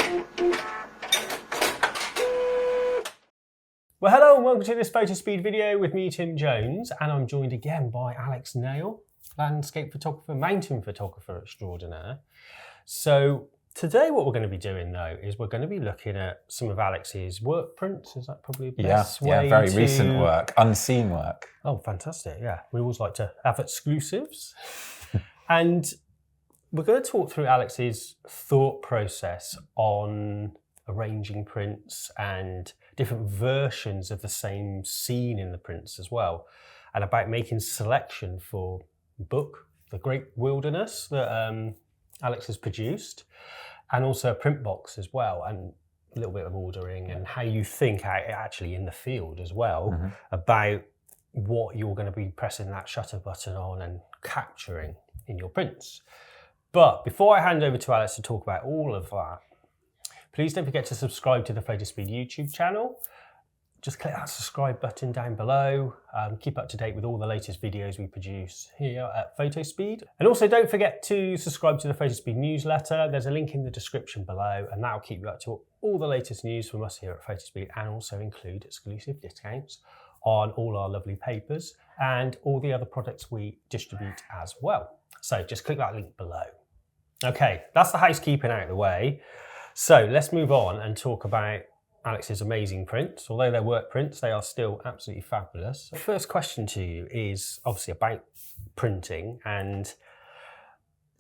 Well, hello and welcome to this Fotospeed video with me, Tim Jones, and I'm joined again by Alex Nail, landscape photographer, mountain photographer extraordinaire. So today what we're going to be doing though is we're going to be looking at some of Alex's work prints. Is that probably the best way? Yeah, very recent work, unseen work. Oh, fantastic, yeah. We always like to have exclusives. And we're going to talk through Alex's thought process on arranging prints and different versions of the same scene in the prints as well, and about making selection for book, The Great Wilderness, that Alex has produced, and also a print box as well, and a little bit of ordering and how you think actually in the field as well about what you're going to be pressing that shutter button on and capturing in your prints. But before I hand over to Alex to talk about all of that, please don't forget to subscribe to the Photospeed YouTube channel. Just click that subscribe button down below. Keep up to date with all the latest videos we produce here at Photospeed. And also don't forget to subscribe to the Photospeed newsletter. There's a link in the description below, and that'll keep you up to all the latest news from us here at Photospeed, and also include exclusive discounts on all our lovely papers and all the other products we distribute as well. So just click that link below. Okay, that's the housekeeping out of the way. So let's move on and talk about Alex's amazing prints. Although they're work prints, they are still absolutely fabulous. The first question to you is obviously about printing, and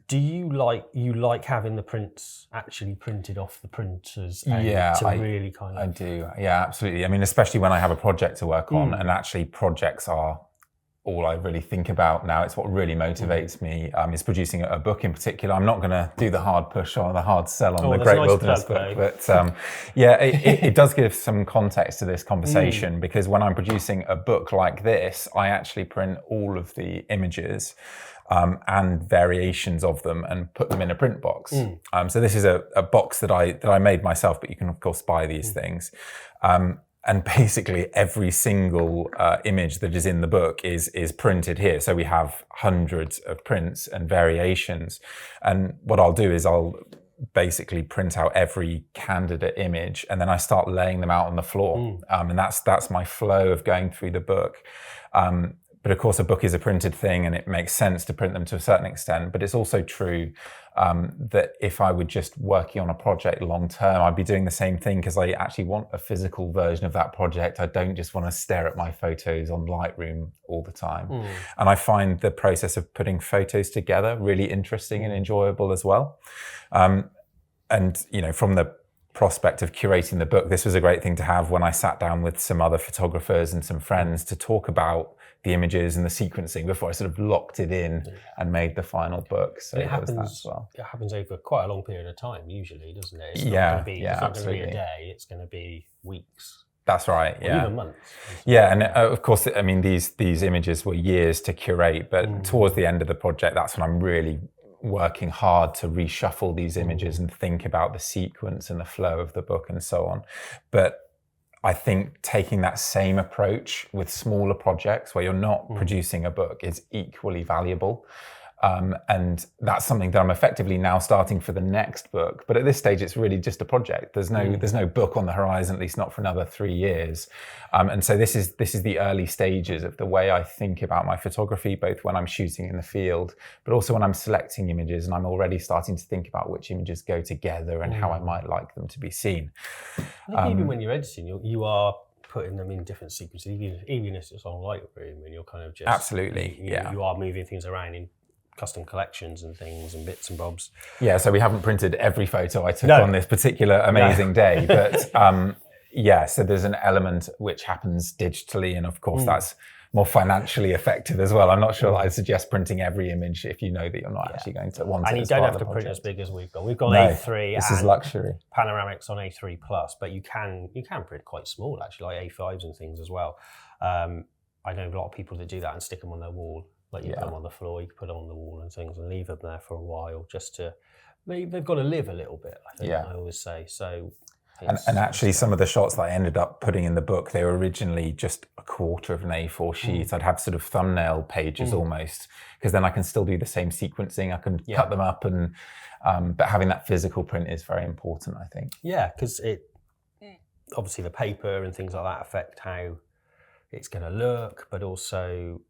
do you like having the prints actually printed off the printers? And I do. Yeah, absolutely. I mean, especially when I have a project to work on, and actually projects are all I really think about now. It's what really motivates me, is producing a book in particular. I'm not going to do the hard push or the hard sell on the Great Wilderness book, but it does give some context to this conversation, because when I'm producing a book like this, I actually print all of the images and variations of them and put them in a print box. So this is a box that I made myself, but you can of course buy these things. And basically every single image that is in the book is printed here. So we have hundreds of prints and variations. And what I'll do is I'll basically print out every candidate image, and then I start laying them out on the floor. And that's my flow of going through the book. But of course, a book is a printed thing, and it makes sense to print them to a certain extent. But it's also true that if I were just working on a project long term, I'd be doing the same thing, because I actually want a physical version of that project. I don't just want to stare at my photos on Lightroom all the time. And I find the process of putting photos together really interesting and enjoyable as well. And you know, from the prospect of curating the book, this was a great thing to have when I sat down with some other photographers and some friends to talk about the images and the sequencing before I sort of locked it in and made the final book. So it happens over quite a long period of time usually, doesn't it? It's not going to be a day, it's going to be weeks. That's right, or even months. Yeah, and of course, I mean, these images were years to curate, but towards the end of the project, that's when I'm really working hard to reshuffle these images and think about the sequence and the flow of the book and so on. But I think taking that same approach with smaller projects where you're not producing a book is equally valuable. And that's something that I'm effectively now starting for the next book. But at this stage, it's really just a project. There's no book on the horizon, at least not for another 3 years. And so this is the early stages of the way I think about my photography, both when I'm shooting in the field, but also when I'm selecting images. And I'm already starting to think about which images go together and how I might like them to be seen. I think even when you're editing, you are putting them in different sequences, even if it's on Lightroom, and you're kind of just... Absolutely, you are moving things around in custom collections and things and bits and bobs. Yeah, so we haven't printed every photo I took on this particular amazing day, but so there's an element which happens digitally, and of course that's more financially effective as well. I'm not sure that I'd suggest printing every image if you know that you're not actually going to want it. And you don't have to print as big as we've got. We've got A3. This is luxury. Panoramics on A3 Plus, but you can print quite small actually, like A5s and things as well. I know a lot of people that do that and stick them on their wall. Like you put them on the floor, you can put them on the wall and things, and leave them there for a while just to. They've got to live a little bit, I think. I always say so. And actually, some of the shots that I ended up putting in the book, they were originally just a quarter of an A4 sheet. I'd have sort of thumbnail pages almost, because then I can still do the same sequencing. I can cut them up, and but having that physical print is very important, I think. Yeah, because obviously the paper and things like that affect how it's going to look, but also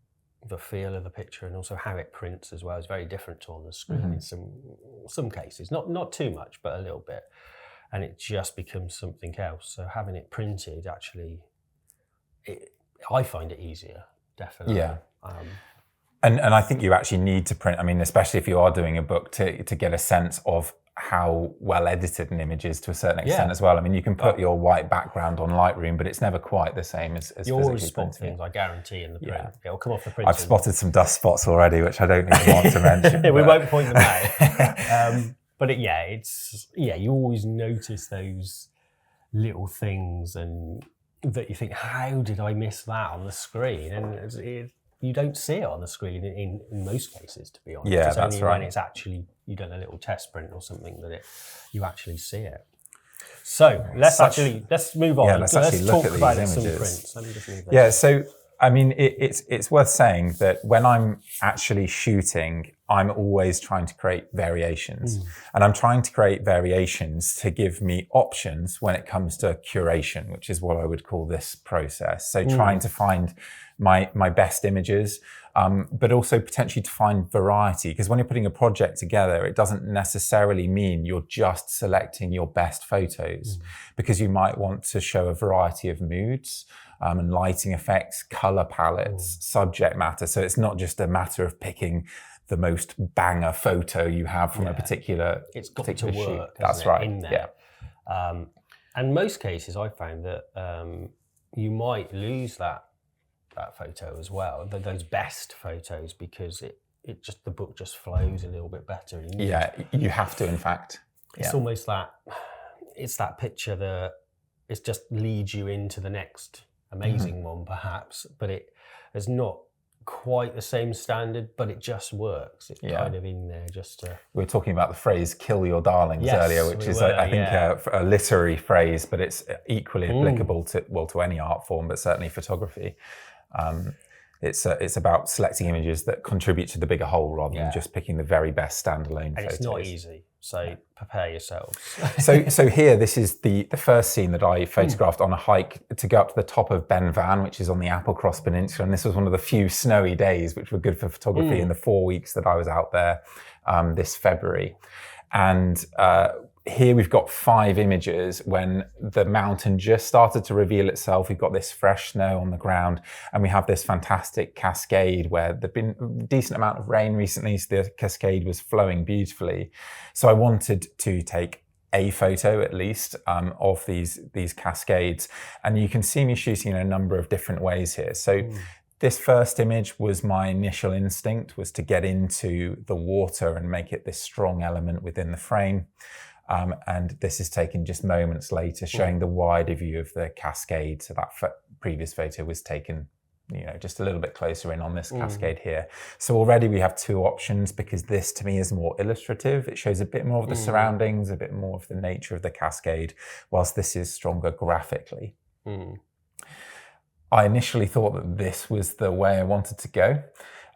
the feel of the picture, and also how it prints as well is very different to on the screen in some cases. Not too much, but a little bit. And it just becomes something else. So having it printed, actually, I find it easier, definitely. Yeah. And I think you actually need to print, I mean, especially if you are doing a book, to get a sense of how well edited an image is to a certain extent as well. I mean, you can put your white background on Lightroom, but it's never quite the same as you always physically spot printing. things, I guarantee, in the print. It'll come off the print. I've spotted some dust spots already, which I don't even want to mention. We won't point them out. But you always notice those little things, and that you think, how did I miss that on the screen? And you don't see it on the screen in most cases, to be honest. Yeah, it's that's only right. when it's actually, you've done a little test print or something that you actually see it. So let's move on. Yeah, let's actually look talk at about these some images. prints. Let me just move those. Yeah, so I mean, it's worth saying that when I'm actually shooting, I'm always trying to create variations. And I'm trying to create variations to give me options when it comes to curation, which is what I would call this process. So trying to find my best images, but also potentially to find variety. Because when you're putting a project together, it doesn't necessarily mean you're just selecting your best photos, because you might want to show a variety of moods, and lighting effects, color palettes, subject matter. So it's not just a matter of picking the most banger photo you have from a particular It's got particular to work. shoot. That's right. In there. And most cases, I found that you might lose that photo as well, those best photos, because the book just flows a little bit better. You have to, in fact. It's almost that picture that it just leads you into the next amazing one, perhaps, but it is not quite the same standard, but it just works. It's kind of in there just to... We were talking about the phrase "kill your darlings" earlier, which is, I think, a literary phrase, but it's equally applicable to any art form, but certainly photography. It's about selecting images that contribute to the bigger whole, rather than just picking the very best standalone photos. It's not easy, so prepare yourselves. So here, this is the first scene that I photographed on a hike to go up to the top of Ben Van, which is on the Applecross Peninsula. And this was one of the few snowy days which were good for photography in the 4 weeks that I was out there this February. And here we've got 5 images when the mountain just started to reveal itself. We've got this fresh snow on the ground, and we have this fantastic cascade where there'd been a decent amount of rain recently, so the cascade was flowing beautifully. So I wanted to take a photo at least of these cascades, and you can see me shooting in a number of different ways here. So this first image was my initial instinct, was to get into the water and make it this strong element within the frame. And this is taken just moments later, showing the wider view of the cascade. So that previous photo was taken, just a little bit closer in on this cascade here. So already we have 2 options, because this to me is more illustrative. It shows a bit more of the surroundings, a bit more of the nature of the cascade, whilst this is stronger graphically. I initially thought that this was the way I wanted to go.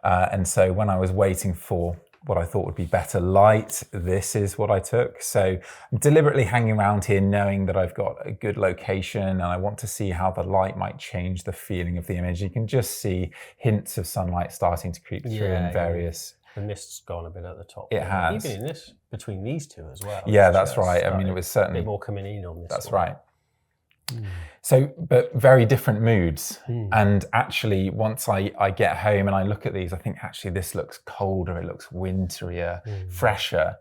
And so when I was waiting for what I thought would be better light, this is what I took. So I'm deliberately hanging around here knowing that I've got a good location, and I want to see how the light might change the feeling of the image. You can just see hints of sunlight starting to creep through in various... The mist's gone a bit at the top. It has. Even in this, between these 2 as well. Yeah, that's right. I mean, it was certainly... A bit more coming in on this That's one. right. So, but very different moods. And actually, once I get home and I look at these, I think actually this looks colder, it looks winterier, fresher.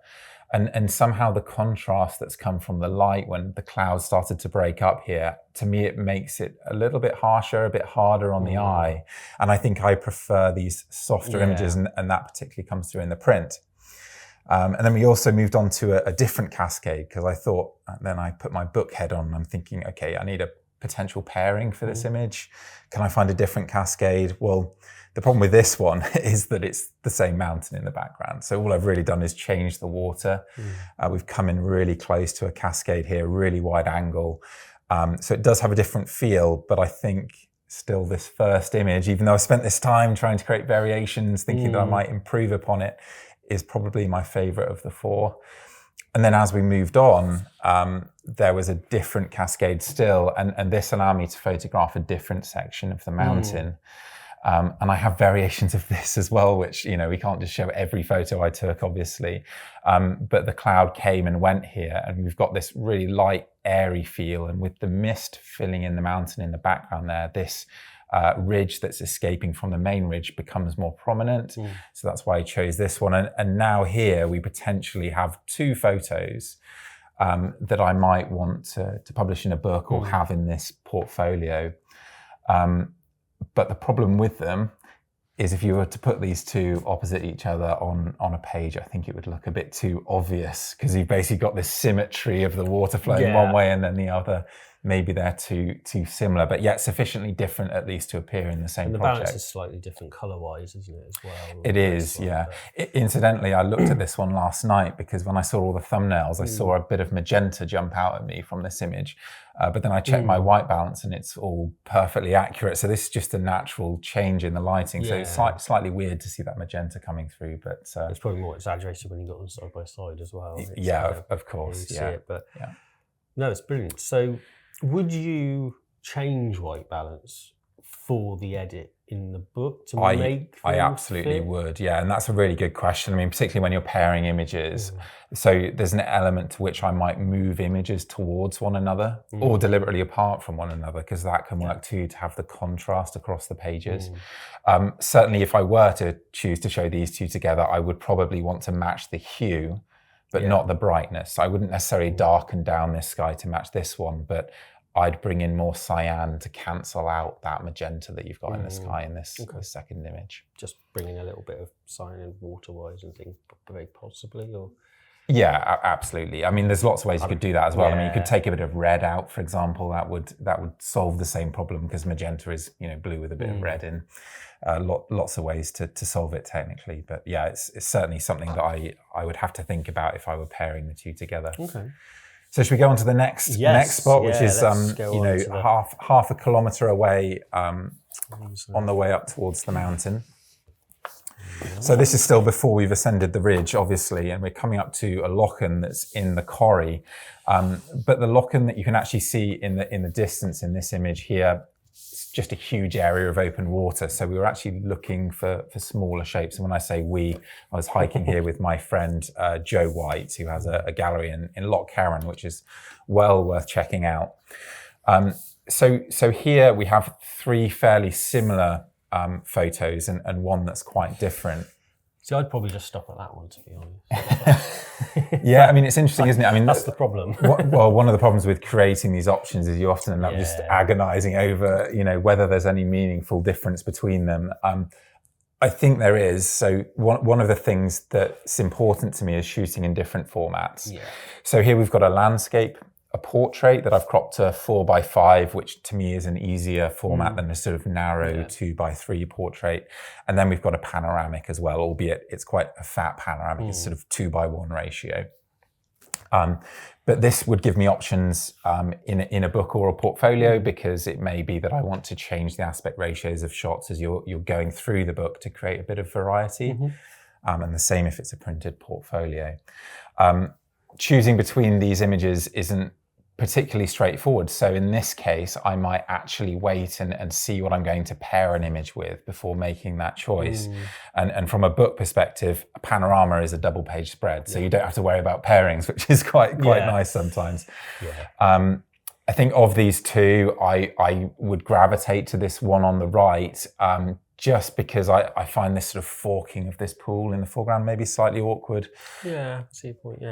And somehow the contrast that's come from the light when the clouds started to break up here, to me, it makes it a little bit harsher, a bit harder on the eye. And I think I prefer these softer images, and that particularly comes through in the print. And then we also moved on to a different cascade, because I thought, then I put my book head on and I'm thinking, okay, I need a potential pairing for this image. Can I find a different cascade? Well, the problem with this one is that it's the same mountain in the background. So all I've really done is change the water. We've come in really close to a cascade here, really wide angle. So it does have a different feel, but I think still this first image, even though I spent this time trying to create variations, thinking that I might improve upon it, is probably my favorite of the four. And then as we moved on, there was a different cascade still, and this allowed me to photograph a different section of the mountain. And I have variations of this as well, which, you know, we can't just show every photo I took, obviously. But the cloud came and went here, and we've got this really light, airy feel. And with the mist filling in the mountain in the background there, this ridge that's escaping from the main ridge becomes more prominent. So that's why I chose this one. And now here we potentially have two photos that I might want to publish in a book or have in this portfolio. But the problem with them is if you were to put these two opposite each other on a page, I think it would look a bit too obvious, because you've basically got this symmetry of the water flowing one way and then the other. Maybe they're too similar, but yet sufficiently different at least to appear in the same project. And the balance is slightly different colour-wise, isn't it, as well? It is, yeah. Incidentally, I looked at this one last night because when I saw all the thumbnails, I saw a bit of magenta jump out at me from this image. But then I checked my white balance and it's all perfectly accurate. So this is just a natural change in the lighting. So it's slightly weird to see that magenta coming through, but... it's probably more exaggerated when you got them side by side as well. Of course, see it, but no, it's brilliant. So would you change white balance for the edit in the book to make I absolutely would, yeah. And that's a really good question. I mean, particularly when you're pairing images. So there's an element to which I might move images towards one another or deliberately apart from one another, because that can work too, to have the contrast across the pages. Certainly if I were to choose to show these two together, I would probably want to match the hue, but not the brightness. I wouldn't necessarily darken down this sky to match this one, but I'd bring in more cyan to cancel out that magenta that you've got in the sky in this second image. Just bringing a little bit of cyan and water-wise and things, very possibly, or? Yeah, absolutely. I mean, there's lots of ways you could do that as well. I mean, you could take a bit of red out, for example. That would solve the same problem, because magenta is, you know, blue with a bit of red in. Lots of ways to solve it technically. But yeah, it's certainly something that I would have to think about if I were pairing the two together. Okay. So should we go on to the next spot, which is half a kilometre away on the way up towards the mountain. So this is still before we've ascended the ridge, obviously, and we're coming up to a lochen that's in the corrie. But the lochen that you can actually see in the distance in this image here, it's just a huge area of open water. So we were actually looking for smaller shapes. And when I say we, I was hiking here with my friend Joe White, who has a gallery in Loch Carron, which is well worth checking out. So here we have three fairly similar photos and one that's quite different. See, I'd probably just stop at that one, to be honest. Yeah, I mean, it's interesting, isn't it? I mean, that's the problem. Well, one of the problems with creating these options is you often end up just agonizing over, you know, whether there's any meaningful difference between them. I think there is. So one of the things that's important to me is shooting in different formats. So here we've got a landscape, a portrait that I've cropped to 4:5, which to me is an easier format than a sort of narrow 2:3 portrait. And then we've got a panoramic as well, albeit it's quite a fat panoramic. It's sort of 2:1 ratio. But this would give me options in a book or a portfolio, because it may be that I want to change the aspect ratios of shots as you're going through the book to create a bit of variety. And the same if it's a printed portfolio. Choosing between these images isn't particularly straightforward. So in this case, I might actually wait and see what I'm going to pair an image with before making that choice. And from a book perspective, a panorama is a double page spread. So you don't have to worry about pairings, which is quite nice sometimes. I think of these two, I would gravitate to this one on the right, just because I find this sort of forking of this pool in the foreground maybe slightly awkward. Yeah, I see your point,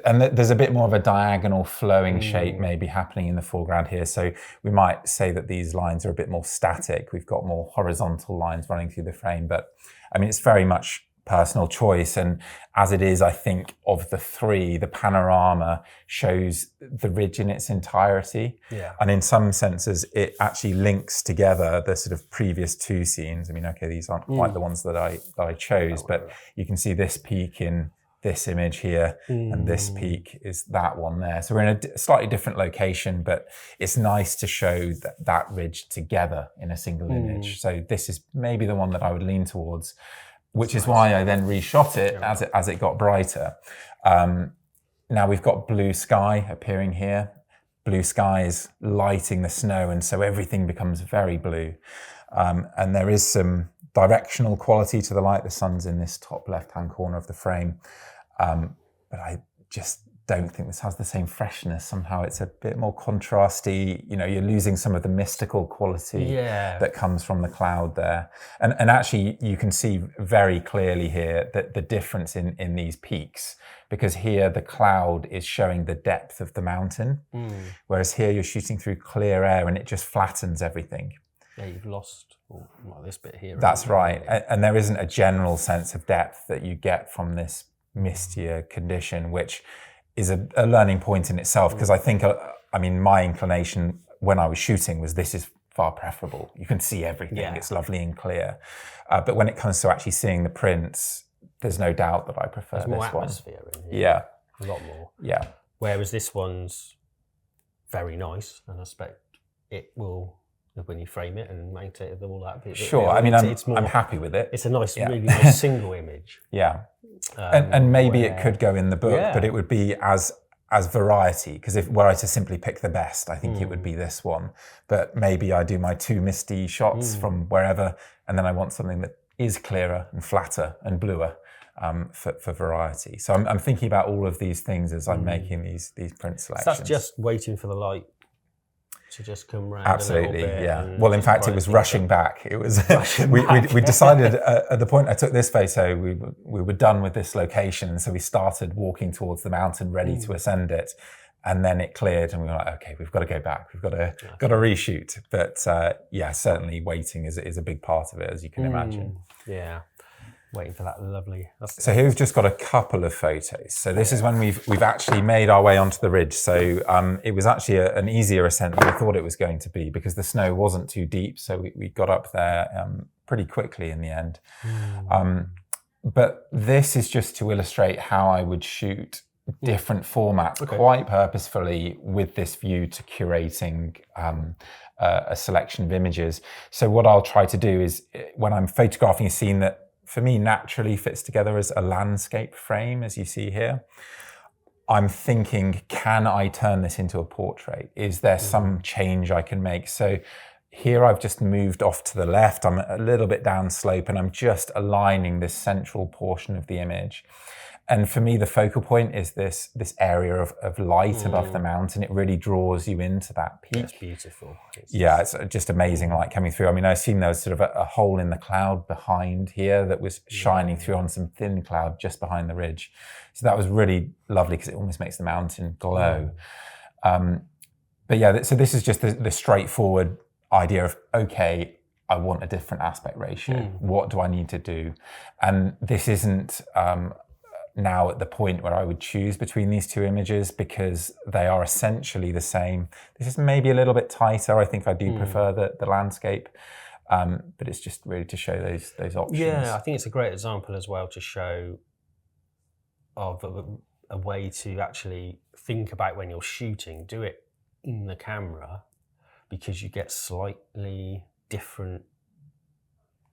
And there's a bit more of a diagonal flowing shape maybe happening in the foreground here. So we might say that these lines are a bit more static. We've got more horizontal lines running through the frame, but I mean, it's very much personal choice. And as it is, I think of the three, the panorama shows the ridge in its entirety. And in some senses, it actually links together the sort of previous two scenes. I mean, okay, these aren't quite the ones that I chose, but you can see this peak in this image here, and this peak is that one there. So we're in a slightly different location, but it's nice to show that ridge together in a single image. So this is maybe the one that I would lean towards, which is why I then reshot it as it got brighter. Now we've got blue sky appearing here. Blue sky is lighting the snow, and so everything becomes very blue. And there is some directional quality to the light. The sun's in this top left-hand corner of the frame. But I just don't think this has the same freshness. Somehow it's a bit more contrasty. You know, you're losing some of the mystical quality that comes from the cloud there. And actually you can see very clearly here that the difference in these peaks, because here the cloud is showing the depth of the mountain, whereas here you're shooting through clear air and it just flattens everything. Yeah, you've lost this bit here. That's right. And there isn't a general sense of depth that you get from this mistier condition, which is a learning point in itself, because I think, I mean, my inclination when I was shooting was this is far preferable. You can see everything. It's lovely and clear. But when it comes to actually seeing the prints, there's no doubt that I prefer this one. There's more atmosphere in here. Yeah. A lot more. Yeah. Whereas this one's very nice, and I expect it will, when you frame it and mount it, all that bit. Sure. I mean, I'm happy with it. It's a nice, really nice single image. Yeah. And maybe it could go in the book, but it would be as variety, because if were I to simply pick the best, I think it would be this one. But maybe I do my 2 misty shots from wherever, and then I want something that is clearer and flatter and bluer for variety. So I'm thinking about all of these things as I'm making these print selections. So that's just waiting for the light to just come round. Absolutely, a little bit. Yeah. Well, in fact, it was rushing back. It was we decided at the point I took this photo, we were done with this location, and so we started walking towards the mountain, ready to ascend it, and then it cleared, and we were like, okay, we've got to go back. We've got to reshoot. But certainly waiting is a big part of it, as you can imagine. Yeah. Waiting for that lovely. So here we've just got a couple of photos. So this is when we've actually made our way onto the ridge. So it was actually an easier ascent than we thought it was going to be, because the snow wasn't too deep. So we got up there pretty quickly in the end. But this is just to illustrate how I would shoot different formats quite purposefully with this view to curating a selection of images. So what I'll try to do is, when I'm photographing a scene that for me naturally fits together as a landscape frame, as you see here, I'm thinking, can I turn this into a portrait? Is there some change I can make? So here I've just moved off to the left. I'm a little bit down slope, and I'm just aligning this central portion of the image. And for me, the focal point is this area of light above the mountain. It really draws you into that peak. It's beautiful. It's just amazing light coming through. I mean, I assume there was sort of a hole in the cloud behind here that was shining through on some thin cloud just behind the ridge. So that was really lovely, because it almost makes the mountain glow. But yeah, so this is just the straightforward idea of, okay, I want a different aspect ratio. What do I need to do? And this isn't now at the point where I would choose between these two images, because they are essentially the same. This is maybe a little bit tighter. I think I do prefer the landscape, but it's just really to show those options. Yeah, I think it's a great example as well to show of a way to actually think about when you're shooting. Do it in the camera, because you get slightly different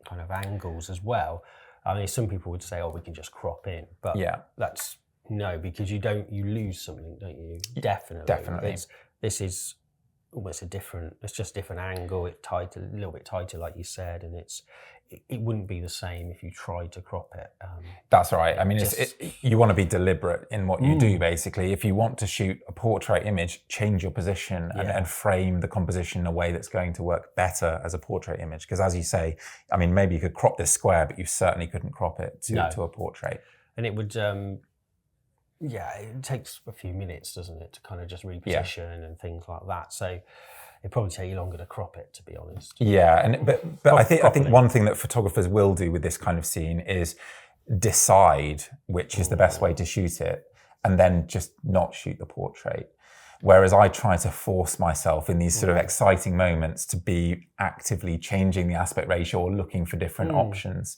kind of angles as well. I mean, some people would say, "Oh, we can just crop in," but that's no, because you lose something, don't you? Definitely. This is almost it's just a different angle. It's tighter, a little bit tighter, like you said, and it wouldn't be the same if you tried to crop it. That's right. I mean, you want to be deliberate in what you do, basically. If you want to shoot a portrait image, change your position and frame the composition in a way that's going to work better as a portrait image. Because as you say, I mean, maybe you could crop this square, but you certainly couldn't crop it to a portrait. And it would, it takes a few minutes, doesn't it, to kind of just reposition and things like that. So it'd probably take you longer to crop it, to be honest. Yeah, but I think one thing that photographers will do with this kind of scene is decide which is the best way to shoot it, and then just not shoot the portrait. Whereas I try to force myself in these sort of exciting moments to be actively changing the aspect ratio or looking for different options,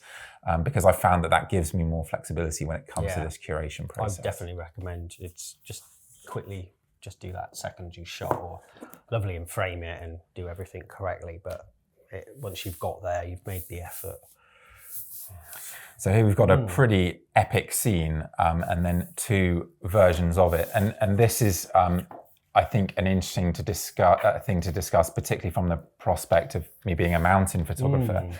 because I found that gives me more flexibility when it comes to this curation process. I definitely recommend it's just quickly just do that secondary shot, or lovely and frame it and do everything correctly. But once you've got there, you've made the effort. So here we've got a pretty epic scene, and then 2 versions of it. And this is, I think, an interesting thing to discuss, particularly from the prospect of me being a mountain photographer,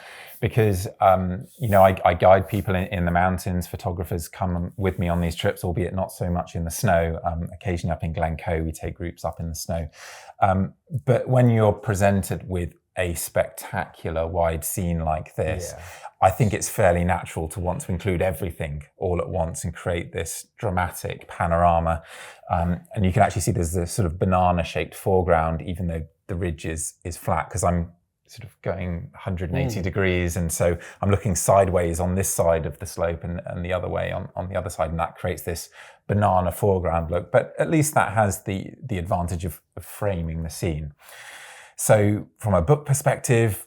because I guide people in the mountains. Photographers come with me on these trips, albeit not so much in the snow. Occasionally up in Glencoe, we take groups up in the snow. But when you're presented with a spectacular wide scene like this, I think it's fairly natural to want to include everything all at once and create this dramatic panorama. And you can actually see there's this sort of banana-shaped foreground, even though the ridge is flat, because I'm sort of going 180 degrees. And so I'm looking sideways on this side of the slope and the other way on the other side. And that creates this banana foreground look. But at least that has the advantage of framing the scene. So from a book perspective,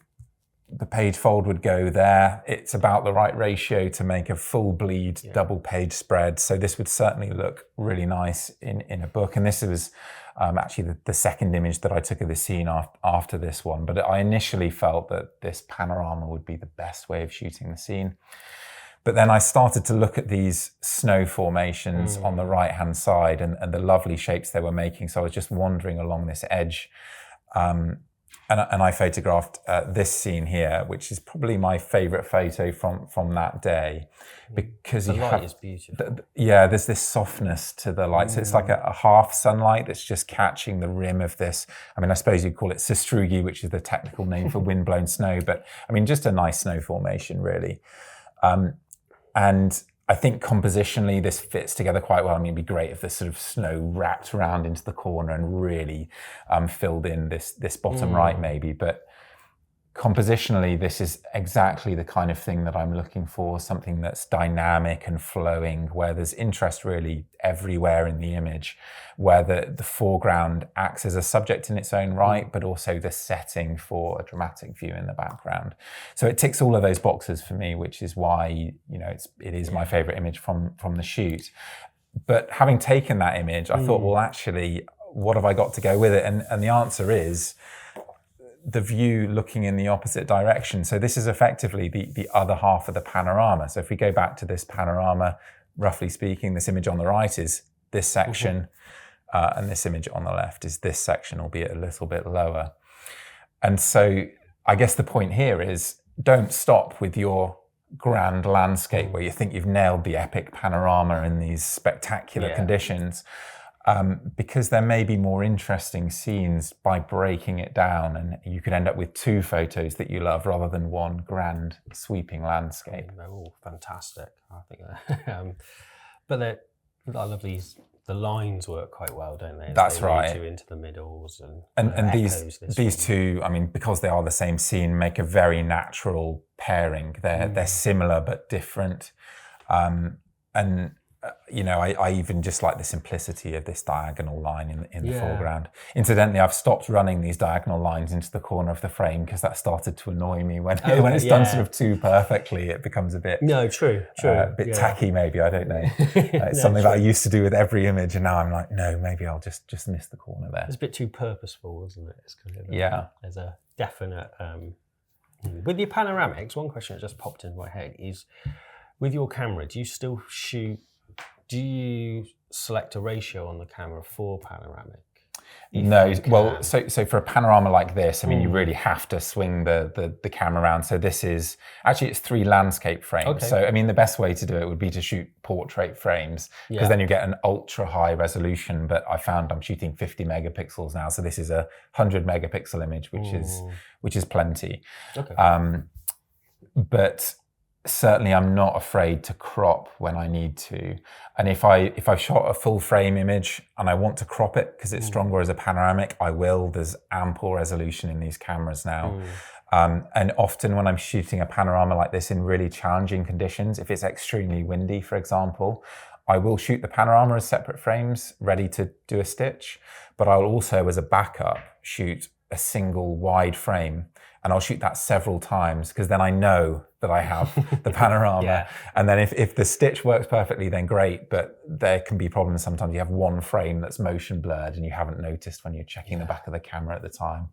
the page fold would go there. It's about the right ratio to make a full bleed double page spread. So this would certainly look really nice in a book. And this was actually the second image that I took of the scene after this one. But I initially felt that this panorama would be the best way of shooting the scene. But then I started to look at these snow formations on the right-hand side and the lovely shapes they were making. So I was just wandering along this edge. And I photographed this scene here, which is probably my favorite photo from that day, because the light is beautiful. There's this softness to the light. So it's like a half sunlight that's just catching the rim of this. I mean, I suppose you'd call it sastrugi, which is the technical name for windblown snow, but I mean, just a nice snow formation, really. And I think compositionally this fits together quite well. I mean, it'd be great if the sort of snow wrapped around into the corner and really filled in this bottom right maybe. But compositionally, this is exactly the kind of thing that I'm looking for, something that's dynamic and flowing, where there's interest really everywhere in the image, where the foreground acts as a subject in its own right, but also the setting for a dramatic view in the background. So it ticks all of those boxes for me, which is why, it is my favorite image from the shoot. But having taken that image, I thought, well, actually, what have I got to go with it? And the answer is the view looking in the opposite direction. So this is effectively the other half of the panorama. So if we go back to this panorama, roughly speaking, this image on the right is this section, and this image on the left is this section, albeit a little bit lower. And so I guess the point here is, don't stop with your grand landscape where you think you've nailed the epic panorama in these spectacular conditions. Because there may be more interesting scenes by breaking it down, and you could end up with 2 photos that you love rather than one grand sweeping landscape. They're all fantastic, I think. But I love these. The lines work quite well, don't they? That's right. They lead you into the middles and these 2, I mean, because they are the same scene, make a very natural pairing. They're similar but different, and. I even just like the simplicity of this diagonal line in the foreground. Incidentally, I've stopped running these diagonal lines into the corner of the frame because that started to annoy me. When it's done sort of too perfectly, it becomes a bit true. A bit tacky, maybe. I don't know. It's something that I used to do with every image, and now I'm like, no, maybe I'll just miss the corner there. It's a bit too purposeful, isn't it? It's kind of there's a definite. With your panoramics, one question that just popped into my head is, with your camera, do you still shoot? Do you select a ratio on the camera for panoramic? No, well, so for a panorama like this, I mean, you really have to swing the camera around. So this is, actually it's 3 landscape frames. Okay. So, I mean, the best way to do it would be to shoot portrait frames, because then you get an ultra high resolution. But I found I'm shooting 50 megapixels now. So this is a 100 megapixel image, which is plenty. Okay. But certainly I'm not afraid to crop when I need to. And if I've shot a full frame image and I want to crop it because it's stronger as a panoramic, I will. There's ample resolution in these cameras now. And often when I'm shooting a panorama like this in really challenging conditions, if it's extremely windy, for example, I will shoot the panorama as separate frames ready to do a stitch, but I'll also, as a backup, shoot a single wide frame, and I'll shoot that several times because then I know that I have the panorama. Yeah. And then if the stitch works perfectly, then great, but there can be problems sometimes. You have one frame that's motion blurred and you haven't noticed when you're checking the back of the camera at the time.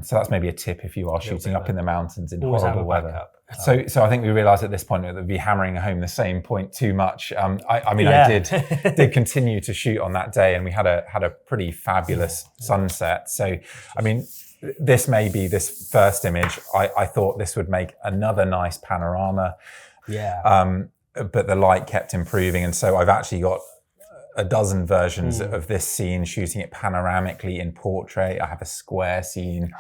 So that's maybe a tip if you are shooting up in the mountains in horrible weather. So I think we realised at this point that we'd be hammering home the same point too much. I did continue to shoot on that day, and we had a pretty fabulous sunset. So, I mean, this first image, I thought this would make another nice panorama. Yeah. But the light kept improving, and so I've actually got a dozen versions of this scene, shooting it panoramically in portrait. I have a square scene.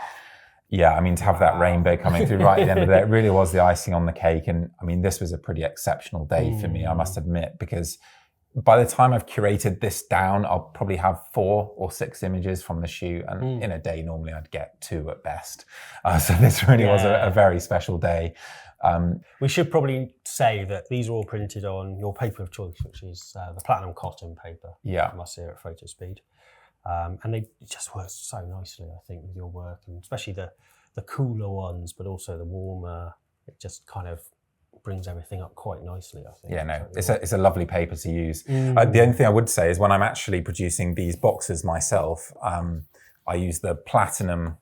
Yeah, I mean, to have that rainbow coming through right at the end of the day, it really was the icing on the cake. And I mean, this was a pretty exceptional day for me, I must admit, because by the time I've curated this down, I'll probably have 4 or 6 images from the shoot. And in a day, normally I'd get 2 at best. So this really was a very special day. We should probably say that these are all printed on your paper of choice, which is the platinum cotton paper from us here at Fotospeed. And they just work so nicely, I think, with your work, and especially the cooler ones, but also the warmer. It just kind of brings everything up quite nicely, I think. Yeah, no, it's a lovely paper to use. The only thing I would say is when I'm actually producing these boxes myself, I use the platinum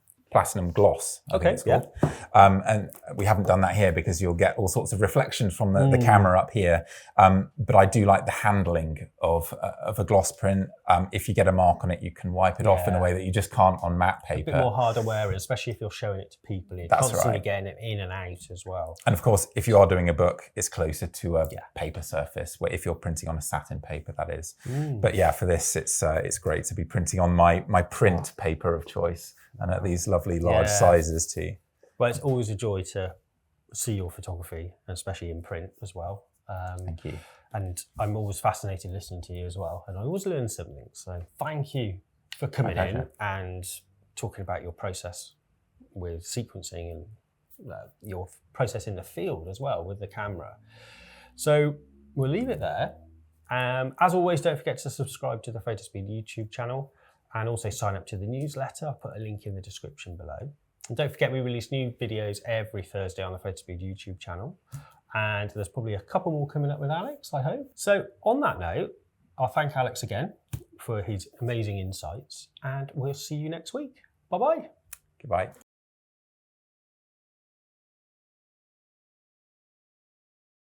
gloss, I think it's called. And we haven't done that here because you'll get all sorts of reflections from the camera up here. But I do like the handling of a gloss print. If you get a mark on it, you can wipe it off in a way that you just can't on matte paper. A bit more harder wearing, especially if you're showing it to people. You're constantly getting it in and out as well. And of course, if you are doing a book, it's closer to a paper surface, where if you're printing on a satin paper, that is. But yeah, for this, it's great to be printing on my print paper of choice, and at these lovely large sizes too. Well, it's always a joy to see your photography, and especially in print as well. Thank you. And I'm always fascinated listening to you as well, and I always learn something. So thank you for coming in and talking about your process with sequencing and your process in the field as well with the camera. So we'll leave it there. As always, don't forget to subscribe to the Photospeed YouTube channel, and also sign up to the newsletter. I'll put a link in the description below. And don't forget, we release new videos every Thursday on the Photospeed YouTube channel. And there's probably a couple more coming up with Alex, I hope. So on that note, I'll thank Alex again for his amazing insights, and we'll see you next week. Bye-bye. Goodbye.